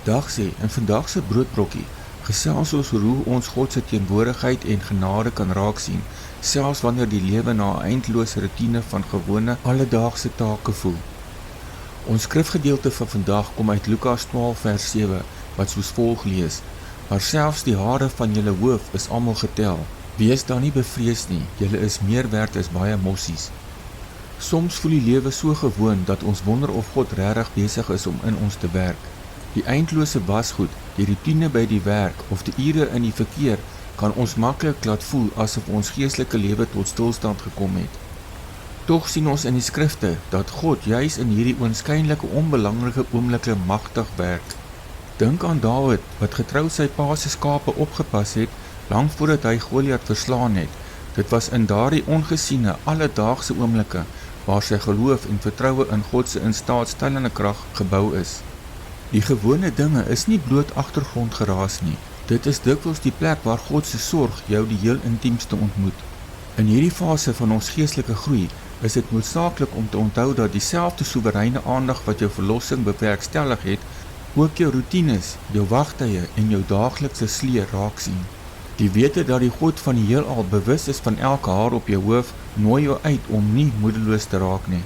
Dag sê, in vandag se broodbrokkie gesels ons oor hoe ons God se teenwoordigheid en genade kan raak sien, selfs wanneer die lewe na 'n eindelose rotine van gewone alledaagse take voel. Ons skrifgedeelte van vandag kom uit Lukas 12 vers 7, wat soos volg lees: Maar selfs die hare van julle hoof is almal getel. Wees dan nie bevrees nie, julle is meer werd as baie mossies. Soms voel die lewe so gewoon dat ons wonder of God regtig besig is om in ons te werk. Die eindlose wasgoed, die rutine by die werk of die ure in die verkeer kan ons maklik laat voel asof ons geestelike lewe tot stilstand gekom het. Tog sien ons in die skrifte dat God juis in hierdie oënskynlike onbelangrike oomblikke magtig werk. Dink aan Dawid wat getrou sy pa se skape opgepas het lank voordat hy Goliat verslaan het. Dit was in daardie ongesiene alledaagse oomblikke waar sy geloof en vertroue in God se instaatstellende krag gebou is. Die gewone dinge is nie bloot agtergrondgeraas nie. Dit is dikwels die plek waar God se sorg jou die heel intiemste ontmoet. In hierdie fase van ons geestelike groei is dit noodsaaklik om te onthou dat dieselfde soewereine aandag wat jou verlossing bewerkstellig het, ook jou roetines, jou wagtye en jou daaglikse slee raak sien. Die wete dat die God van die heelal bewus is van elke haar op jou hoof, nooi jou uit om nie moedeloos te raak nie.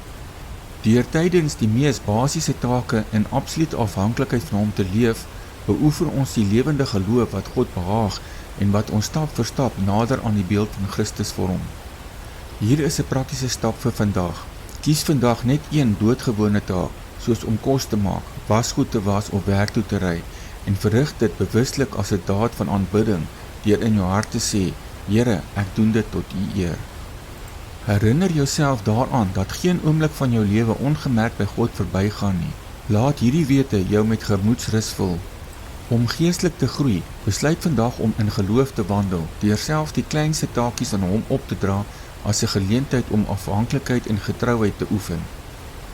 Deur tydens die mees basiese take in absolute afhanklikheid van hom te leef, beoefen ons die lewende geloof wat God behaag en wat ons stap vir stap nader aan die beeld van Christus vorm. Hier is 'n praktiese stap vir vandag. Kies vandag net een doodgewone taak, soos om kos te maak, wasgoed te was of werk toe te ry, en verrig dit bewuslik as 'n daad van aanbidding, deur in jou hart te sê: Here, ek doen dit tot U eer. Herinner jouself daaraan dat geen oomblik van jou lewe ongemerk by God verbygaan nie. Laat hierdie wete jou met gemoedsrus vul. Om geestelik te groei, besluit vandag om in geloof te wandel, deur self die kleinste taakies aan hom op te dra as 'n geleentheid om afhanklikheid en getrouheid te oefen.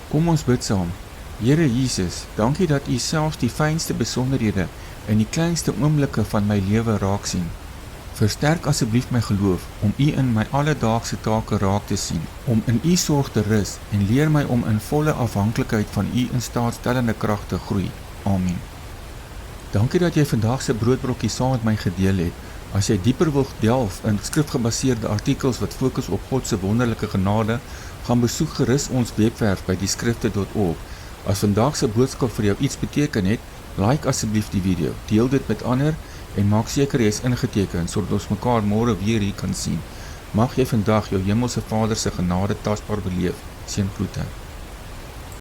Kom ons bid saam. Here Jesus, dankie dat U selfs die fynste besonderhede in die kleinste oomblikke van my lewe raak sien. Versterk asseblief my geloof om U in my alledaagse take raak te sien, om in U sorg te rus en leer my om in volle afhanklikheid van U instaatstellende krag te groei. Amen. Dankie dat jy vandag se broodbrokkie saam met my gedeel het. As jy dieper wil delf in skrifgebaseerde artikels wat fokus op God se wonderlike genade, gaan besoek gerus ons webwerf by dieskrifte.org. As vandag se boodskap vir jou iets beteken het, like asseblief die video, deel dit met ander en maak seker jy is ingeteken sodat ons mekaar môre weer hier kan sien. Mag jy vandag jou hemelse Vader se genade tasbaar beleef. Seëngroete.